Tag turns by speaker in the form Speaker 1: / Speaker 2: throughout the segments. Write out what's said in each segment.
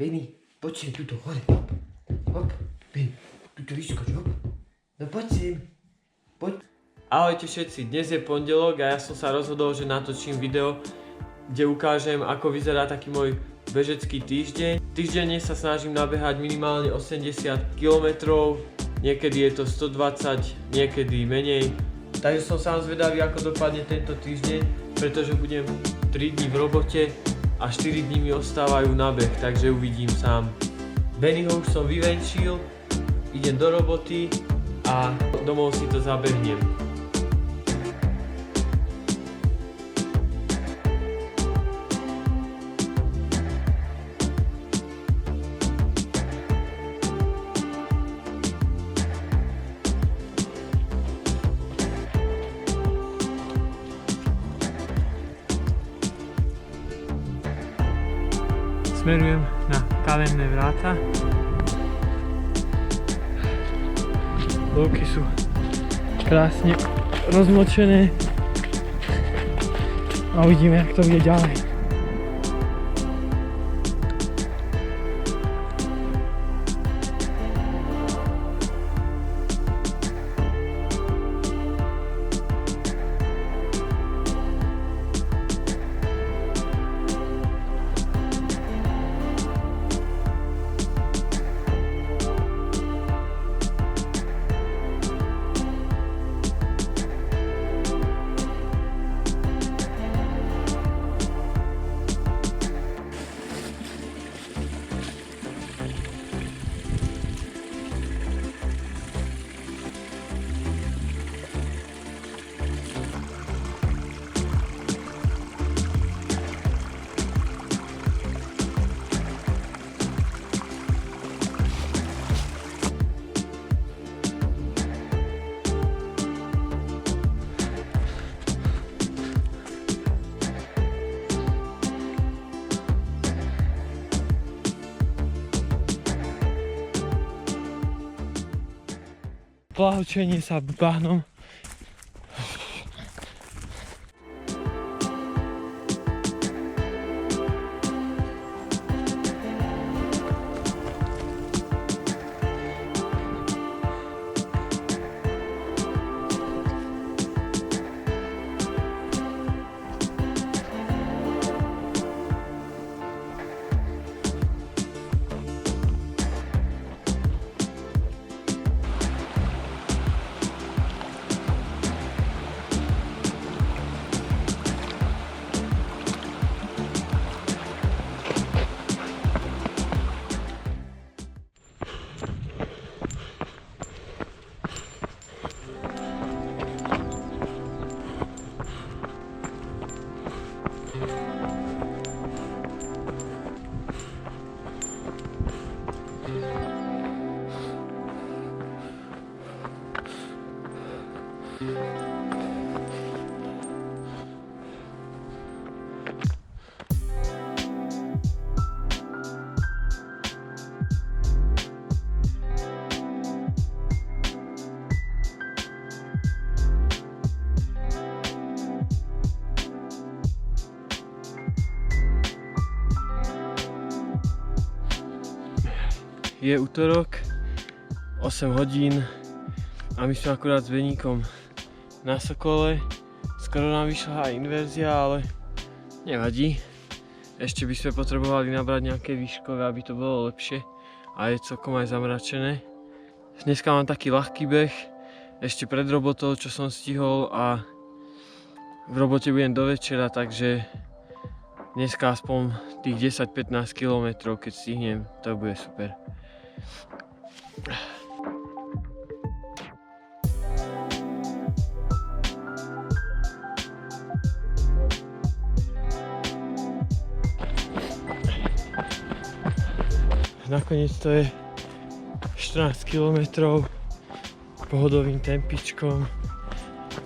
Speaker 1: Benny, poď sem tuto, hore. Hop, Benny, tuto vyskoč, hop. No poď sem, poď. Ahojte všetci, dnes je pondelok a ja som sa rozhodol, že natočím video, kde ukážem, ako vyzerá taký môj bežecký týždeň. Týždenne sa snažím nabehať minimálne 80 km, niekedy je to 120, niekedy menej. Takže som sám zvedavý, ako dopadne tento týždeň, pretože budem 3 dní v robote a 4 dní mi ostávajú na beh, takže uvidím sám. Bennyho už som vyvenčil, idem do roboty a domov si to zabehnem. Smerujem na Kamenné vráta. Lúky sú krásne rozmočené a uvidíme, jak to bude ďalej. Plahočenie sa bahnom. Je utorok, 8 hodín a my sme akurát s Beníkom na Sokole. Skoro nám vyšla aj inverzia, ale nevadí. Ešte by sme potrebovali nabrať nejaké výškové, aby to bolo lepšie a je celkom aj zamračené. Dneska mám taký ľahký beh, ešte pred robotou, čo som stihol, a v robote budem do večera, takže dneska aspoň tých 10-15 km, keď stihnem, to bude super. Nakoniec to je 14 km pohodovým tempičkom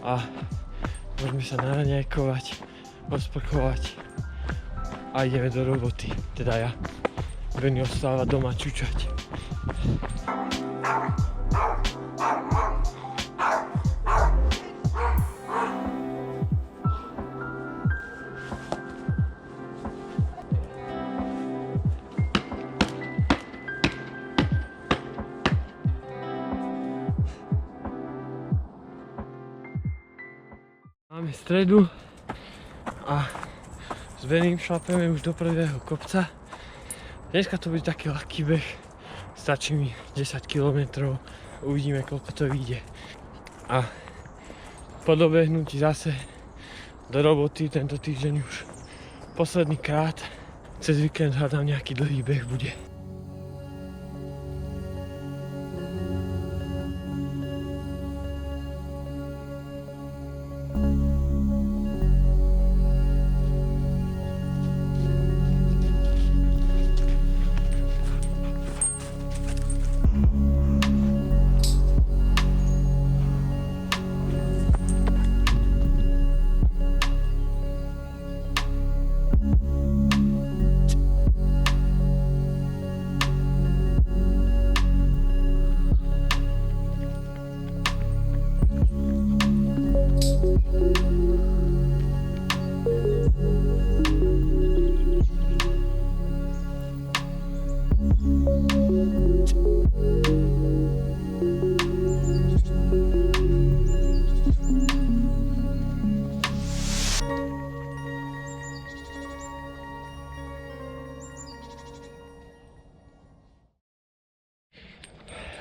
Speaker 1: a môžeme sa naraňajkovať, osprchovať a ideme do roboty, teda ja. Benny ostáva doma čučať. stredu a s Bením šlapeme už do prvého kopca. Dneska to bude taký ľahký beh, stačí mi 10 km, uvidíme koľko to vyjde. A po dobehnutí zase do roboty tento týždeň už posledný krát. Cez víkend hľadám nejaký dlhý beh bude.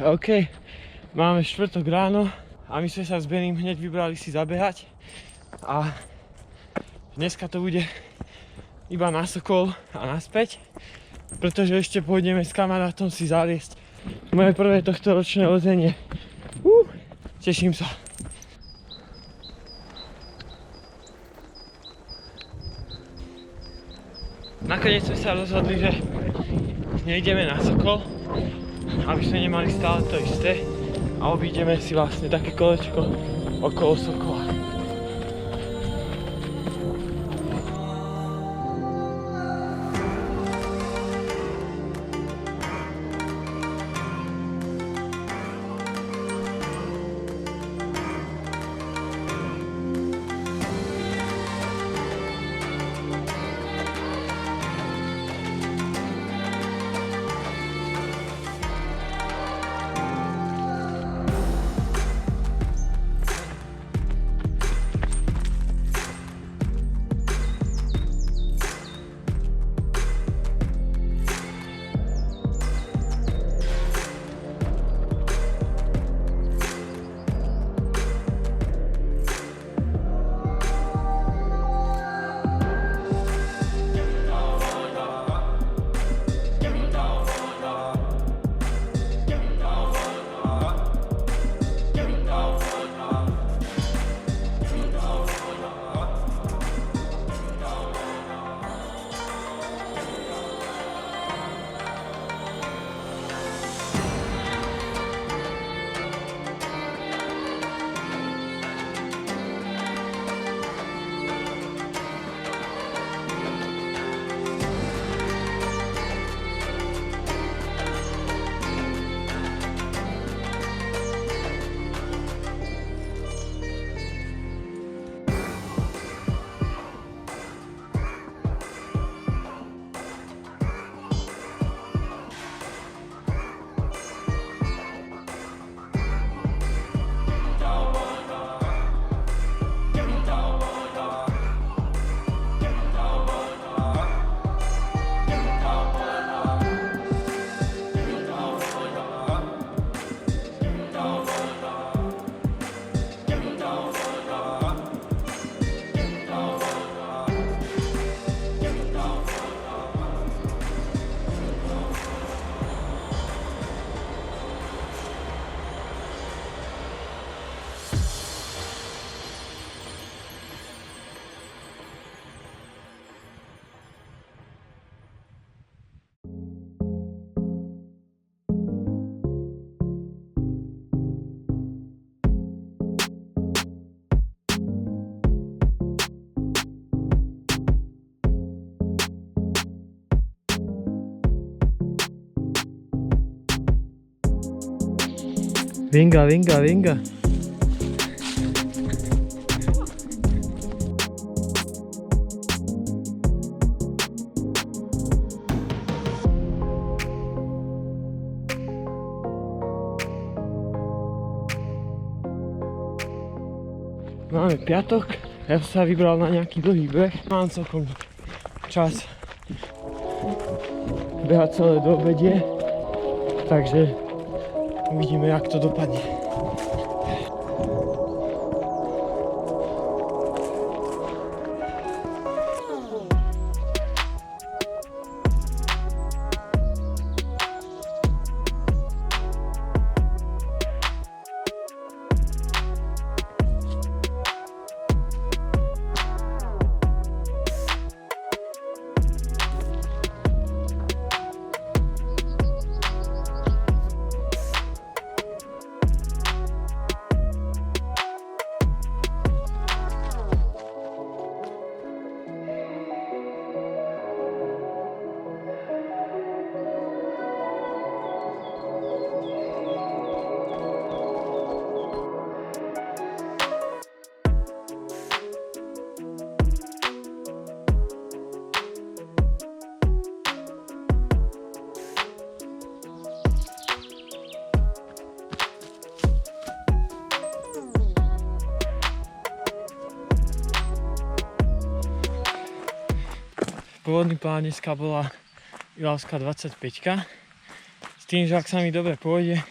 Speaker 1: OK, máme štvrtok ráno a my sme sa s Bením hneď vybrali si zabehať a dneska to bude iba na Sokol a naspäť, pretože ešte pôjdeme s kamarátom si zaliesť moje prvé tohto ročné lezenie. Teším sa. Nakoniec sme sa rozhodli, že nejdeme na Sokol, aby sme nemali stále to isté a obídeme si vlastne také kolečko okolo Sokola. Venga, venga, venga. Máme piatok Ja som sa vybral na nejaký dlhý beh. Mám celkom čas behať celé do obedie, takže uvidíme, jak to dopadne. Pôvodný plán dneska bola Ilavská 25, s tým, že ak sa mi dobre pôjde,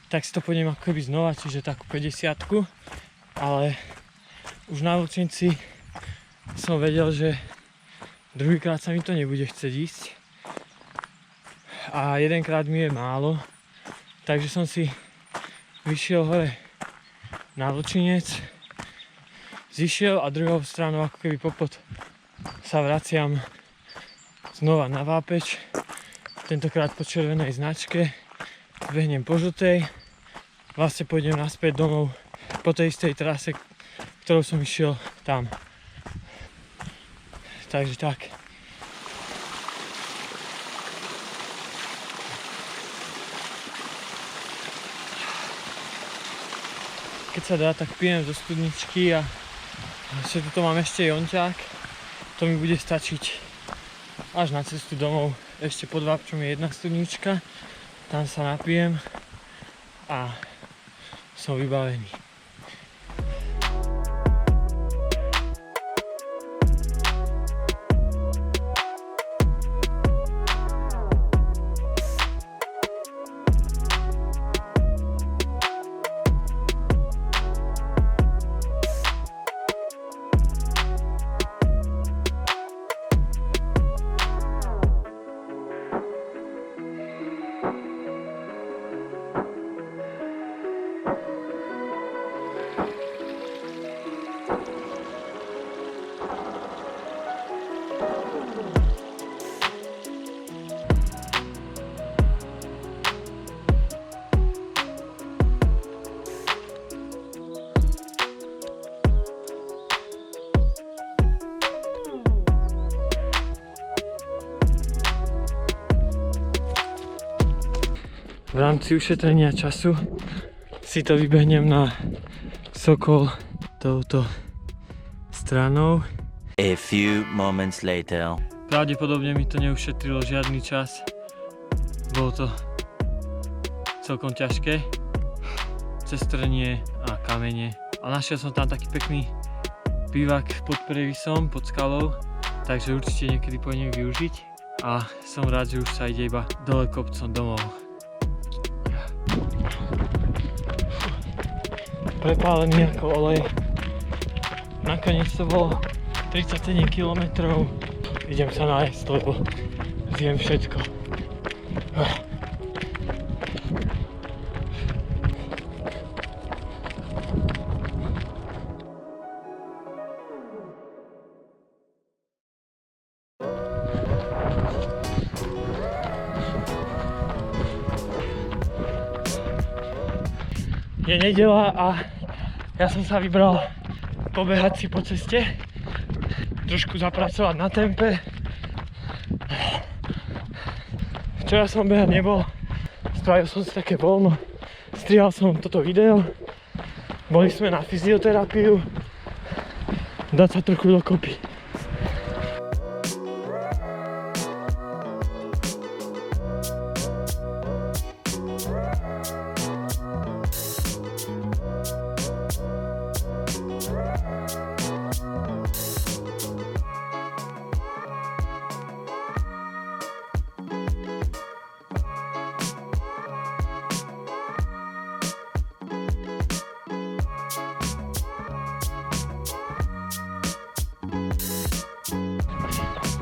Speaker 1: tak si to pôjdem ako keby znova, čiže takú 50, ale už na Vlčenci som vedel, že druhýkrát sa mi to nebude chcieť ísť a jedenkrát mi je málo, takže som si vyšiel hore na Vlčinec, zišiel a druhou stranou ako keby popod sa vraciam znova na Vápeč, tentokrát po červenej značke, behnem po žltej, vlastne pôjdem naspäť domov po tej istej trase, ktorou som išiel tam. Takže tak. Keď sa dá, tak pijem zo studničky a tu mám ešte jonťák, to mi bude stačiť až na cestu domov. Ešte pod Vápčom je jedna studnička, tam sa napijem a som vybavený. V rámci ušetrenia času si to vybehnem na Sokol touto stranou.
Speaker 2: A few moments later.
Speaker 1: Pravdepodobne mi to neušetrilo žiadny čas. Bolo to celkom ťažké. Cez trnie a kamene. A našiel som tam taký pekný bivak pod previsom, pod skalou. Takže určite niekedy pôjdem využiť. A som rád, že už sa ide iba dole kopcom domov. Prepálený ako olej. Nakoniec to bolo 37 km. Idem sa nájsť, lebo zjem všetko. Je nedeľa a ja som sa vybral pobehať si po ceste, trošku zapracovať na tempe. Včera som behať nebol, spravil som si také voľno, strihal som toto video, boli sme na fyzioterapiu, dať sa trochu dokopy.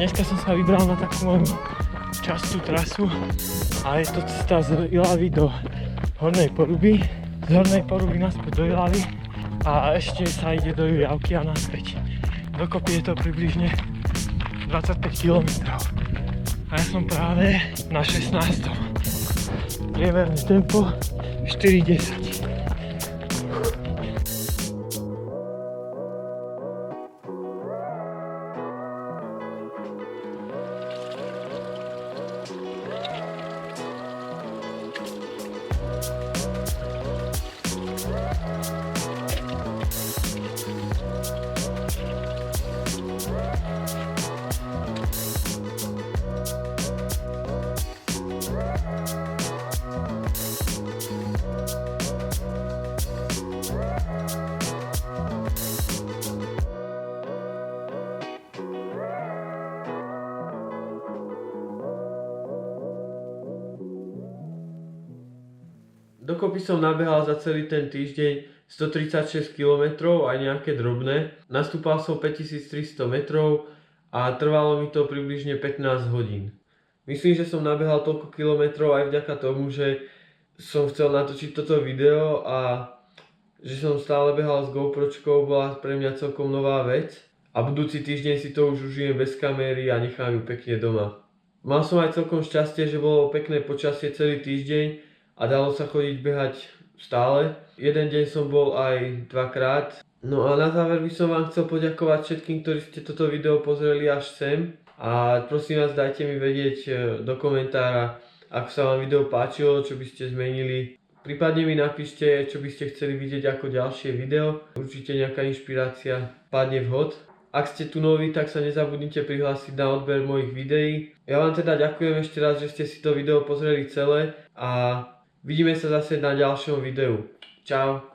Speaker 1: Dneska som sa vybral na takú moju častú trasu a je to cesta z Ilavy do Hornej Poruby, z Hornej Poruby naspäť do Ilavy a ešte sa ide do Jujavky a naspäť. Dokopy je to približne 25 km. A ja som práve na 16. Priemerné tempo 4:10. Dokopy som nabehal za celý ten týždeň 136 km aj nejaké drobné. Nastúpal som 5300 metrov a trvalo mi to približne 15 hodín. Myslím, že som nabehal toľko kilometrov aj vďaka tomu, že som chcel natočiť toto video a že som stále behal s GoPročkou, bola pre mňa celkom nová vec. A budúci týždeň si to už užijem bez kamery a nechám ju pekne doma. Mal som aj celkom šťastie, že bolo pekné počasie celý týždeň a dalo sa chodiť behať stále. Jeden deň som bol aj dvakrát. No a na záver by som vám chcel poďakovať všetkým, ktorí ste toto video pozreli až sem. A prosím vás, dajte mi vedieť do komentára, ako sa vám video páčilo, čo by ste zmenili. Prípadne mi napíšte, čo by ste chceli vidieť ako ďalšie video. Určite nejaká inšpirácia padne vhod. Ak ste tu noví, tak sa nezabudnite prihlásiť na odber mojich videí. Ja vám teda ďakujem ešte raz, že ste si to video pozreli celé a vidíme sa zase na ďalšom videu. Čau.